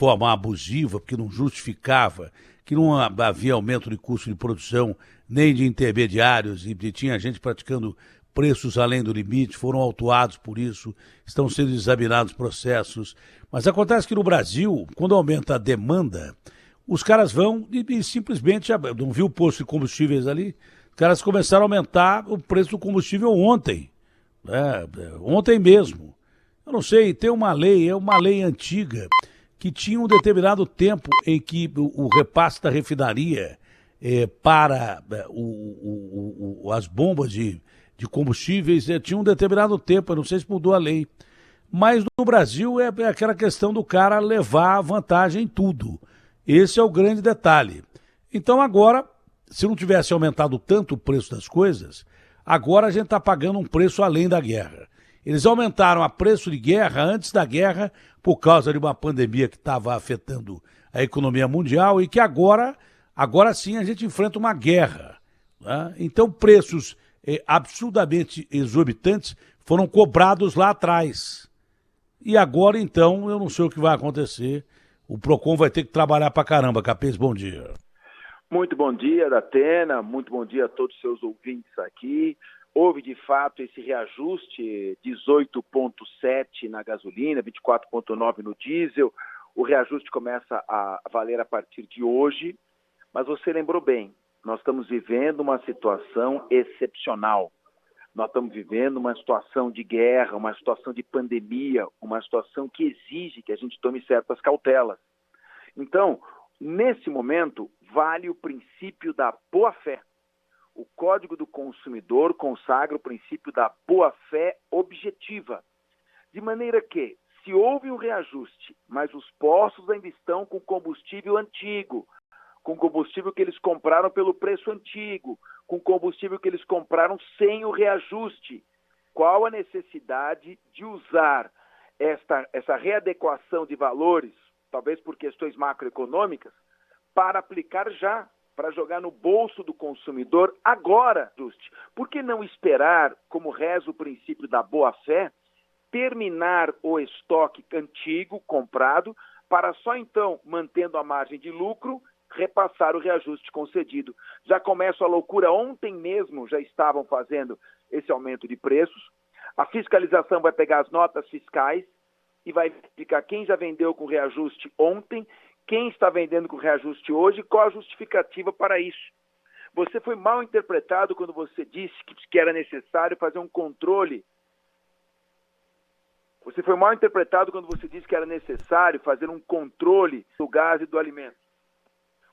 forma abusiva, porque não justificava, que não havia aumento de custo de produção, nem de intermediários, e tinha gente praticando preços além do limite, foram autuados por isso, estão sendo examinados processos. Mas acontece que no Brasil, quando aumenta a demanda, os caras vão e simplesmente, não viu o posto de combustíveis ali? Os caras começaram a aumentar o preço do combustível ontem, né? Ontem mesmo. Eu não sei, tem uma lei, é uma lei antiga, que tinha um determinado tempo em que o repasse da refinaria para as bombas de combustíveis tinha um determinado tempo, eu não sei se mudou a lei. Mas no Brasil é aquela questão do cara levar vantagem em tudo. Esse é o grande detalhe. Então agora, se não tivesse aumentado tanto o preço das coisas, agora a gente está pagando um preço além da guerra. Eles aumentaram a preço de guerra antes da guerra por causa de uma pandemia que estava afetando a economia mundial e que agora sim a gente enfrenta uma guerra, né? Então preços absurdamente exorbitantes foram cobrados lá atrás. E agora então eu não sei o que vai acontecer. O Procon vai ter que trabalhar pra caramba. Capês, bom dia. Muito bom dia, Datena. Muito bom dia a todos os seus ouvintes aqui. Houve, de fato, esse reajuste, 18,7 na gasolina, 24,9 no diesel. O reajuste começa a valer a partir de hoje. Mas você lembrou bem, nós estamos vivendo uma situação excepcional. Nós estamos vivendo uma situação de guerra, uma situação de pandemia, uma situação que exige que a gente tome certas cautelas. Então, nesse momento, vale o princípio da boa-fé. O Código do Consumidor consagra o princípio da boa-fé objetiva. De maneira que, se houve um reajuste, mas os postos ainda estão com combustível antigo, com combustível que eles compraram pelo preço antigo, com combustível que eles compraram sem o reajuste, qual a necessidade de usar essa readequação de valores, talvez por questões macroeconômicas, para aplicar já, para jogar no bolso do consumidor agora, ajuste. Por que não esperar, como reza o princípio da boa-fé, terminar o estoque antigo, comprado, para só então, mantendo a margem de lucro, repassar o reajuste concedido. Já começa a loucura, ontem mesmo já estavam fazendo esse aumento de preços. A fiscalização vai pegar as notas fiscais e vai verificar quem já vendeu com reajuste ontem, quem está vendendo com reajuste hoje, qual a justificativa para isso. Você foi mal interpretado quando você disse que era necessário fazer um controle. Você foi mal interpretado quando você disse que era necessário fazer um controle do gás e do alimento.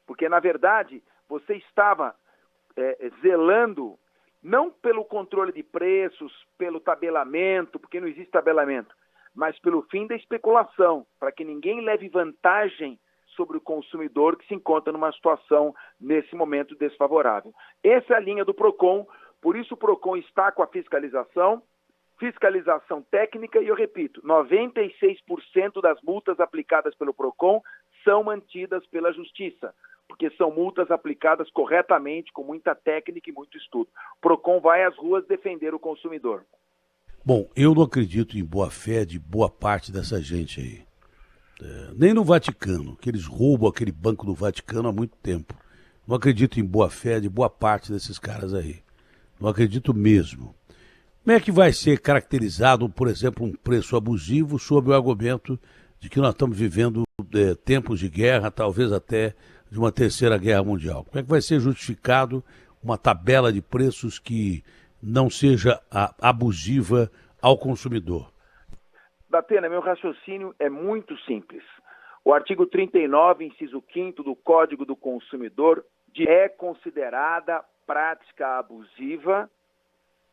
Porque, na verdade, você estava zelando não pelo controle de preços, pelo tabelamento, porque não existe tabelamento, mas pelo fim da especulação, para que ninguém leve vantagem sobre o consumidor que se encontra numa situação, nesse momento, desfavorável. Essa é a linha do Procon, por isso o Procon está com a fiscalização técnica e, eu repito, 96% das multas aplicadas pelo Procon são mantidas pela Justiça, porque são multas aplicadas corretamente, com muita técnica e muito estudo. O Procon vai às ruas defender o consumidor. Bom, eu não acredito em boa-fé de boa parte dessa gente aí. Nem no Vaticano, que eles roubam aquele banco do Vaticano há muito tempo. Não acredito em boa-fé de boa parte desses caras aí. Não acredito mesmo. Como é que vai ser caracterizado, por exemplo, um preço abusivo sob o argumento de que nós estamos vivendo tempos de guerra, talvez até de uma terceira guerra mundial? Como é que vai ser justificado uma tabela de preços que não seja abusiva ao consumidor? Datena, meu raciocínio é muito simples. O artigo 39, inciso 5º do Código do Consumidor é considerada prática abusiva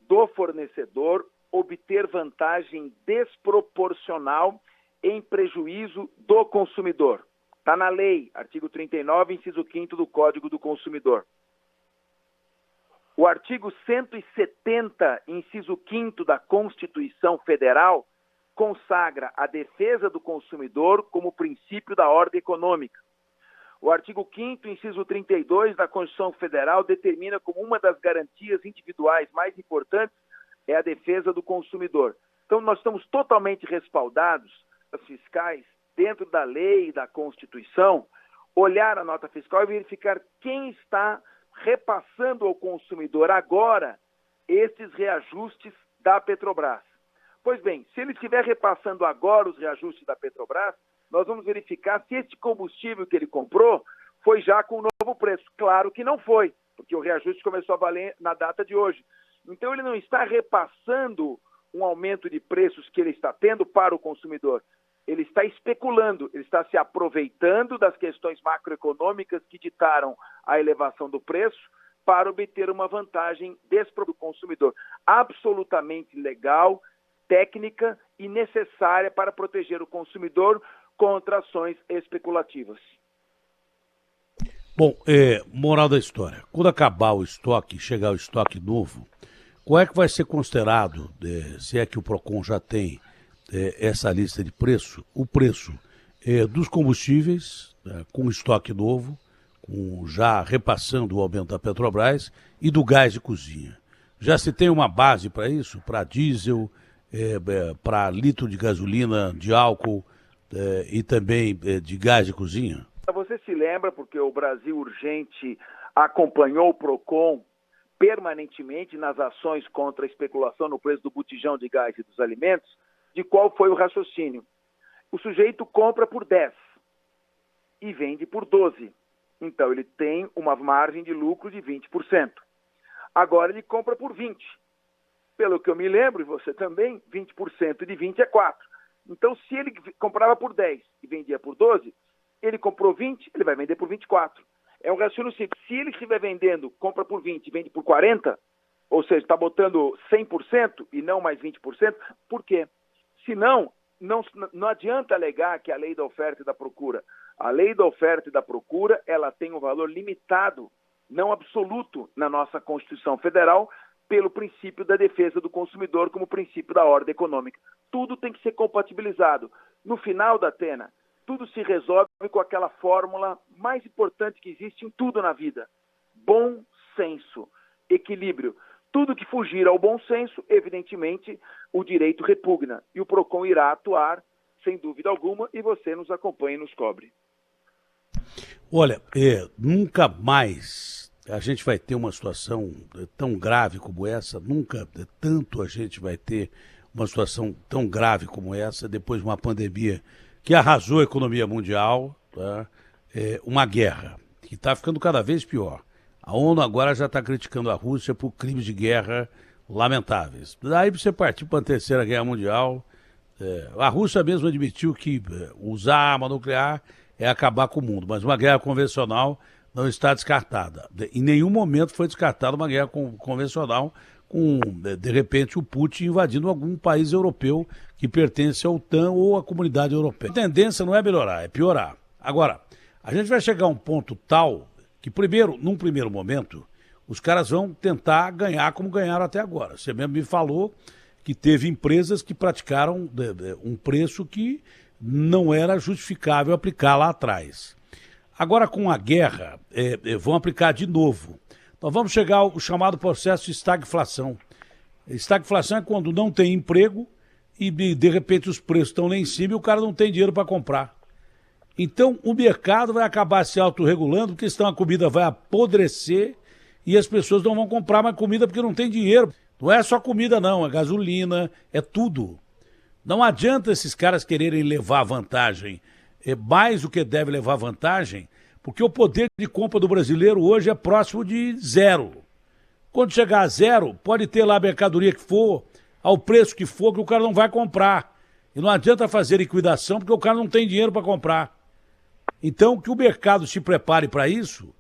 do fornecedor obter vantagem desproporcional em prejuízo do consumidor. Está na lei, artigo 39, inciso 5º do Código do Consumidor. O artigo 170, inciso 5º da Constituição Federal, consagra a defesa do consumidor como princípio da ordem econômica. O artigo 5º, inciso 32 da Constituição Federal determina como uma das garantias individuais mais importantes é a defesa do consumidor. Então, nós estamos totalmente respaldados, as fiscais, dentro da lei e da Constituição, olhar a nota fiscal e verificar quem está repassando ao consumidor agora esses reajustes da Petrobras. Pois bem, se ele estiver repassando agora os reajustes da Petrobras, nós vamos verificar se este combustível que ele comprou foi já com o novo preço. Claro que não foi, porque o reajuste começou a valer na data de hoje. Então ele não está repassando um aumento de preços que ele está tendo para o consumidor. Ele está especulando, ele está se aproveitando das questões macroeconômicas que ditaram a elevação do preço para obter uma vantagem para o consumidor. Absolutamente legal, técnica e necessária para proteger o consumidor contra ações especulativas. Bom, moral da história. Quando acabar o estoque, chegar o estoque novo, qual é que vai ser considerado, se é que o PROCON já tem essa lista de preço, o preço dos combustíveis, com estoque novo, já repassando o aumento da Petrobras, e do gás de cozinha. Já se tem uma base para isso? Para diesel, para litro de gasolina, de álcool e também de gás de cozinha? Você se lembra, porque o Brasil Urgente acompanhou o PROCON permanentemente nas ações contra a especulação no preço do botijão de gás e dos alimentos, de qual foi o raciocínio. O sujeito compra por 10 e vende por 12. Então, ele tem uma margem de lucro de 20%. Agora, ele compra por 20. Pelo que eu me lembro, e você também, 20% de 20 é 4. Então, se ele comprava por 10 e vendia por 12, ele comprou 20, ele vai vender por 24. É um raciocínio simples. Se ele estiver vendendo, compra por 20 e vende por 40, ou seja, está botando 100% e não mais 20%, por quê? Senão, não adianta alegar que a lei da oferta e da procura. A lei da oferta e da procura, ela tem um valor limitado, não absoluto, na nossa Constituição Federal, pelo princípio da defesa do consumidor como princípio da ordem econômica. Tudo tem que ser compatibilizado. No final da Atena, tudo se resolve com aquela fórmula mais importante que existe em tudo na vida. Bom senso, equilíbrio. Tudo que fugir ao bom senso, evidentemente, o direito repugna. E o PROCON irá atuar, sem dúvida alguma, e você nos acompanha e nos cobre. Olha, nunca mais a gente vai ter uma situação tão grave como essa, nunca tanto a gente vai ter uma situação tão grave como essa, depois de uma pandemia que arrasou a economia mundial, tá? Uma guerra que está ficando cada vez pior. A ONU agora já está criticando a Rússia por crimes de guerra lamentáveis. Daí você partir para a Terceira Guerra Mundial, a Rússia mesmo admitiu que usar arma nuclear é acabar com o mundo, mas uma guerra convencional não está descartada. Em nenhum momento foi descartada uma guerra convencional com, de repente, o Putin invadindo algum país europeu que pertence à OTAN ou à Comunidade Europeia. A tendência não é melhorar, é piorar. Agora, a gente vai chegar a um ponto tal que, num primeiro momento, os caras vão tentar ganhar como ganharam até agora. Você mesmo me falou que teve empresas que praticaram um preço que não era justificável aplicar lá atrás. Agora, com a guerra, vão aplicar de novo. Nós vamos chegar ao chamado processo de estagflação. Estagflação é quando não tem emprego e, de repente, os preços estão lá em cima e o cara não tem dinheiro para comprar. Então, o mercado vai acabar se autorregulando, porque senão a comida vai apodrecer e as pessoas não vão comprar mais comida porque não tem dinheiro. Não é só comida, não, é gasolina, é tudo. Não adianta esses caras quererem levar vantagem, mais do que deve levar vantagem, porque o poder de compra do brasileiro hoje é próximo de zero. Quando chegar a zero, pode ter lá a mercadoria que for, ao preço que for, que o cara não vai comprar. E não adianta fazer liquidação, porque o cara não tem dinheiro para comprar. Então, que o mercado se prepare para isso,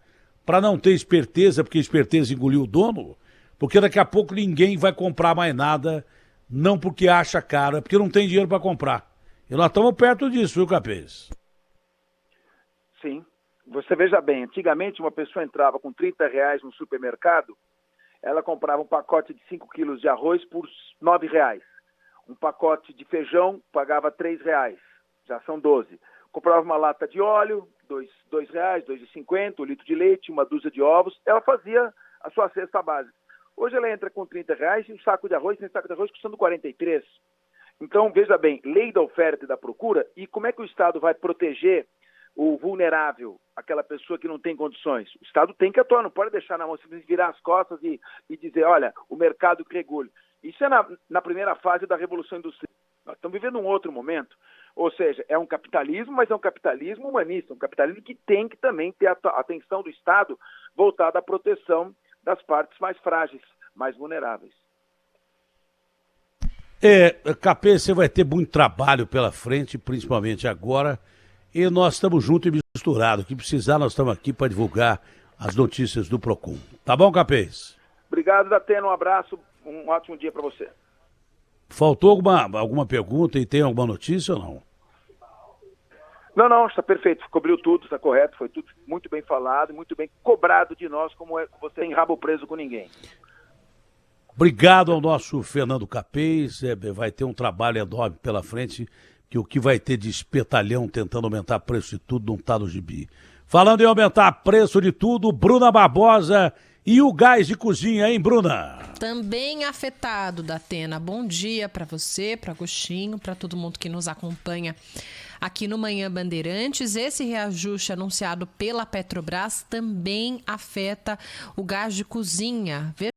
para não ter esperteza, porque esperteza engoliu o dono, porque daqui a pouco ninguém vai comprar mais nada, não porque acha caro, é porque não tem dinheiro para comprar. E nós estamos perto disso, viu, Capês? Sim. Você veja bem, antigamente uma pessoa entrava com R$30 no supermercado, ela comprava um pacote de 5 quilos de arroz por R$9. Um pacote de feijão pagava R$3, já são 12. Comprava uma lata de óleo, R$2, R$2,50, um litro de leite, uma dúzia de ovos, ela fazia a sua cesta básica. Hoje ela entra com R$30 e um saco de arroz, tem saco de arroz custando 43. Então, veja bem, lei da oferta e da procura, e como é que o Estado vai proteger o vulnerável, aquela pessoa que não tem condições? O Estado tem que atuar, não pode deixar na mão, simplesmente virar as costas e dizer, olha, o mercado que regule. Isso é na primeira fase da Revolução Industrial. Nós estamos vivendo um outro momento, ou seja, é um capitalismo, mas é um capitalismo humanista, um capitalismo que tem que também ter a atenção do Estado voltada à proteção das partes mais frágeis, mais vulneráveis. Capês, você vai ter muito trabalho pela frente, principalmente agora, e nós estamos juntos e misturados. O que precisar, nós estamos aqui para divulgar as notícias do Procon. Tá bom, Capês? Obrigado, Datena, um abraço, um ótimo dia para você. Faltou alguma pergunta e tem alguma notícia ou não? Não, está perfeito, cobriu tudo, está correto, foi tudo muito bem falado, muito bem cobrado de nós, como você tem rabo preso com ninguém. Obrigado ao nosso Fernando Capês, vai ter um trabalho enorme pela frente, que o que vai ter de espetalhão tentando aumentar preço de tudo não está no gibi. Falando em aumentar preço de tudo, Bruna Barbosa e o gás de cozinha, hein, Bruna? Também afetado, Datena. Bom dia para você, para Agostinho, para todo mundo que nos acompanha aqui no Manhã Bandeirantes. Esse reajuste anunciado pela Petrobras também afeta o gás de cozinha.